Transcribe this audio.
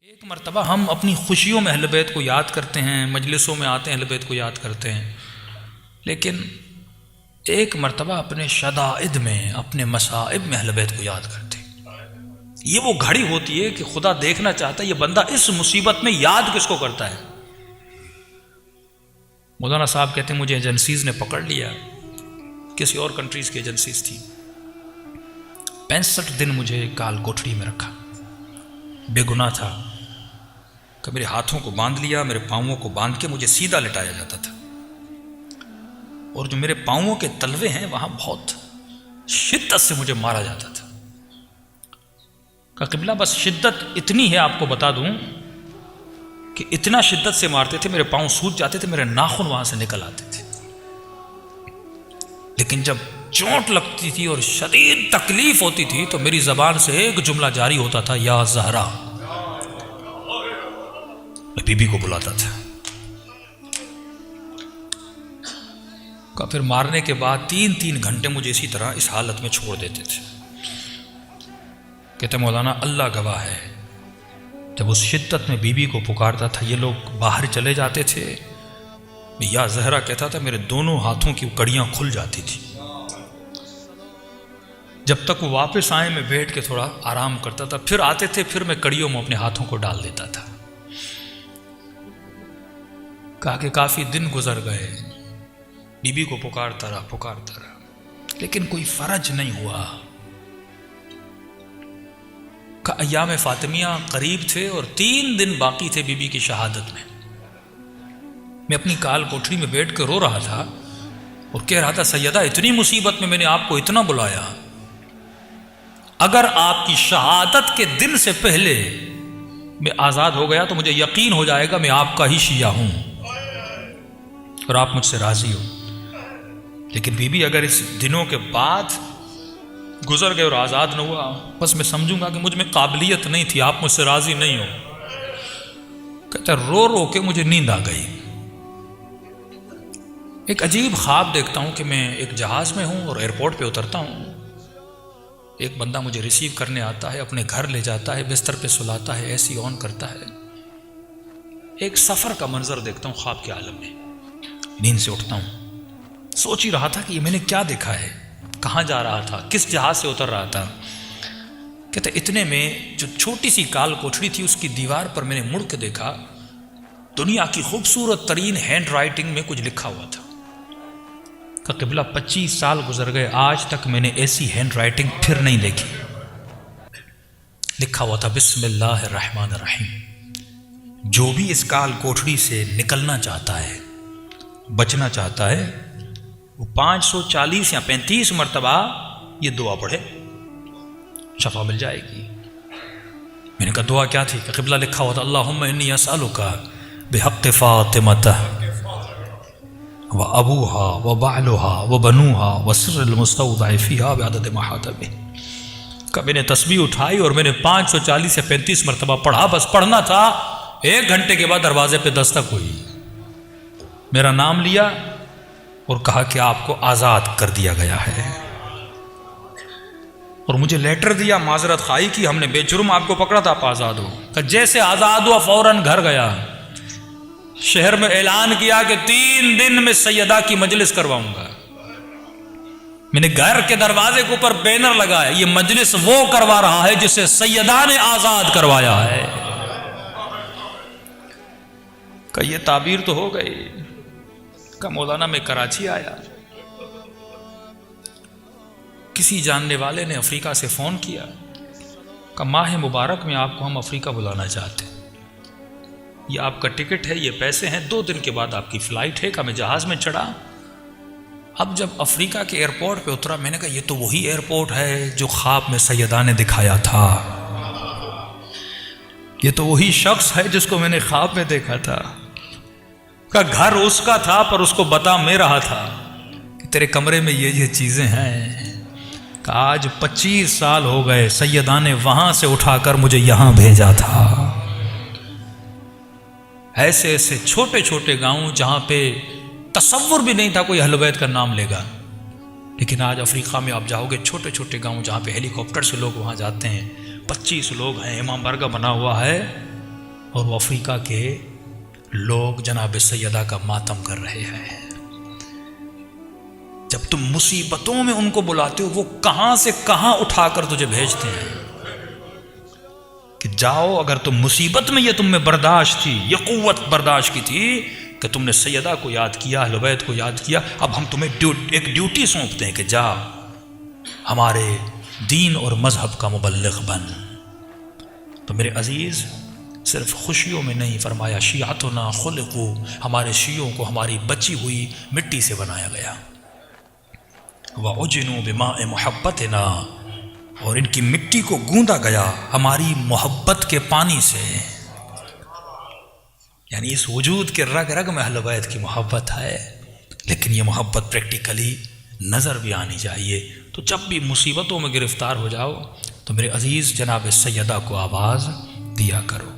एक मर्तबा हम अपनी खुशियों में अहल बैत को याद करते हैं, मजलिसों में आते हैं, अहल बैत को याद करते हैं, लेकिन एक मर्तबा अपने शदाइद में, अपने मसाइब में अहल बैत को याद करते हैं। ये वो घड़ी होती है कि खुदा देखना चाहता है ये बंदा इस मुसीबत में याद किसको करता है। मौलाना साहब कहते हैं मुझे एजेंसीज ने पकड़ लिया, किसी और कंट्रीज की एजेंसीज थी। 65 दिन मुझे काल कोठरी में रखा, बेगुनाह था। कि मेरे हाथों को बांध लिया, मेरे पाँवों को बांध के मुझे सीधा लिटाया जाता था, और जो मेरे पाँवों के तलवे हैं वहाँ बहुत शिद्दत से मुझे मारा जाता था। का क़िबला बस शिद्दत इतनी है, आपको बता दूं कि इतना शिद्दत से मारते थे, मेरे पाँव सूज जाते थे, मेरे नाखून वहाँ से निकल आते थे। लेकिन जब चोट लगती थी और शदीद तकलीफ होती थी तो मेरी ज़बान से एक जुमला जारी होता था, या ज़हरा। मैं बीबी को बुलाता था। का फिर मारने के बाद 3-3 घंटे मुझे इसी तरह इस हालत में छोड़ देते थे। कहते मौलाना अल्लाह गवाह है, जब उस शिद्दत में बीबी को पुकारता था, ये लोग बाहर चले जाते थे, या ज़हरा कहता था, मेरे दोनों हाथों की कड़ियाँ खुल जाती थी। जब तक वो वापस आए मैं बैठ के थोड़ा आराम करता था, फिर आते थे, फिर मैं कड़ियों में अपने हाथों को डाल देता था। कहा कि काफ़ी दिन गुजर गए, बीबी को पुकारता रहा, लेकिन कोई फर्ज नहीं हुआ। का अय्याम फातिमिया करीब थे और 3 दिन बाकी थे बीबी की शहादत में। मैं अपनी काल कोठरी में बैठ कर रो रहा था और कह रहा था, सैयदा इतनी मुसीबत में मैंने आपको इतना बुलाया, अगर आपकी शहादत के दिन से पहले मैं आज़ाद हो गया तो मुझे यकीन हो जाएगा मैं आपका ही शिया हूं और आप मुझसे राजी हो। लेकिन बीबी अगर इस दिनों के बाद गुजर गए और आज़ाद न हुआ, बस मैं समझूंगा कि मुझ में काबिलियत नहीं थी, आप मुझसे राजी नहीं हो। कहता रो रो के मुझे नींद आ गई। एक अजीब ख्वाब देखता हूं कि मैं एक जहाज में हूं और एयरपोर्ट पे उतरता हूं। एक बंदा मुझे रिसीव करने आता है, अपने घर ले जाता है, बिस्तर पे सुलाता है, एसी ऑन करता है। एक सफ़र का मंजर देखता हूँ ख्वाब के आलम में। नींद से उठता हूँ, सोच ही रहा था कि ये मैंने क्या देखा है, कहाँ जा रहा था, किस जहाज से उतर रहा था। कहते इतने में जो छोटी सी काल कोठरी थी उसकी दीवार पर मैंने मुड़ के देखा, दुनिया की खूबसूरत तरीन हैंड राइटिंग में कुछ लिखा हुआ था। का क़िबला 25 साल गुजर गए, आज तक मैंने ऐसी हैंड राइटिंग फिर नहीं देखी। लिखा हुआ था, बिस्मिल्लाहिर्रहमानिर्रहीम। जो भी इस काल कोठरी से निकलना चाहता है, बचना चाहता है, वो 540 या 35 मरतबा ये दुआ पढ़े, शफा मिल जाएगी। मैंने कहा दुआ क्या थी? क़िबला लिखा हुआ था, अल्लाहुम्मा इन्नी असअलुका बिहक़्क़ि फ़ातिमता व अबूहा व बालुहा व बनूहा व सिर्रिल मुस्तौदअ फ़ीहा बिअदद मा हाता बिही। का मैंने तस्बीह उठाई और मैंने 540 से 35 मरतबा पढ़ा। बस पढ़ना था, 1 घंटे के बाद दरवाजे पे दस्तक हुई, मेरा नाम लिया और कहा कि आपको आज़ाद कर दिया गया है। और मुझे लेटर दिया, माजरत खाई की, हमने बेजुर्म आपको पकड़ा था, आप आज़ाद हो। जैसे आज़ाद हुआ फौरन घर गया, शहर में ऐलान किया कि 3 दिन में सैयदा की मजलिस करवाऊंगा। मैंने घर के दरवाजे के ऊपर बैनर लगाया, ये मजलिस वो करवा रहा है जिसे सैयदा ने आज़ाद करवाया है। का ये ताबीर तो हो गई। का मौलाना मैं कराची आया, किसी जानने वाले ने अफ्रीका से फ़ोन किया, का माह मुबारक में आपको हम अफ्रीका बुलाना चाहते हैं, ये आपका टिकट है, ये पैसे हैं, 2 दिन के बाद आपकी फ़्लाइट है। का मैं जहाज़ में चढ़ा। अब जब अफ्रीका के एयरपोर्ट पे उतरा, मैंने कहा ये तो वही एयरपोर्ट है जो ख्वाब में सैयदा ने दिखाया था, ये तो वही शख्स है जिसको मैंने ख्वाब में देखा था। का घर उसका था पर उसको बता मैं रहा था कि तेरे कमरे में ये चीज़ें हैं। का आज 25 साल हो गए, सैयदा ने वहाँ से उठाकर मुझे यहाँ भेजा था। ऐसे ऐसे छोटे छोटे गांव जहाँ पे तसव्वुर भी नहीं था कोई अहले बैत का नाम लेगा, लेकिन आज अफ्रीका में आप जाओगे, छोटे छोटे गांव जहाँ पे हेलीकॉप्टर से लोग वहाँ जाते हैं, 25 लोग हैं, इमाम बारगाह बना हुआ है, और वो अफ्रीका के लोग जनाब सैयदा का मातम कर रहे हैं। जब तुम मुसीबतों में उनको बुलाते हो, वो कहां से कहां उठाकर तुझे भेजते हैं कि जाओ। अगर तुम मुसीबत में, ये तुम में बर्दाश्त थी, ये कुव्वत बर्दाश्त की थी कि तुमने सैयदा को याद किया, अहले बैत को याद किया, अब हम तुम्हें एक ड्यूटी सौंपते हैं कि जा हमारे दीन और मजहब का मुबल्लिग बन। तो मेरे अजीज, सिर्फ खुशियों में नहीं, फरमाया शियातुना खुलिकू, हमारे शियों को हमारी बची हुई मिट्टी से बनाया गया। व उजनू बिमाए मुहब्बतना, और इनकी मिट्टी को गूंदा गया हमारी मोहब्बत के पानी से। यानी इस वजूद के रग रग में अहले बैत की मोहब्बत है, लेकिन ये मोहब्बत प्रैक्टिकली नज़र भी आनी चाहिए। तो जब भी मुसीबतों में गिरफ्तार हो जाओ तो मेरे अजीज़ जनाब सैयदा को आवाज़ दिया करो।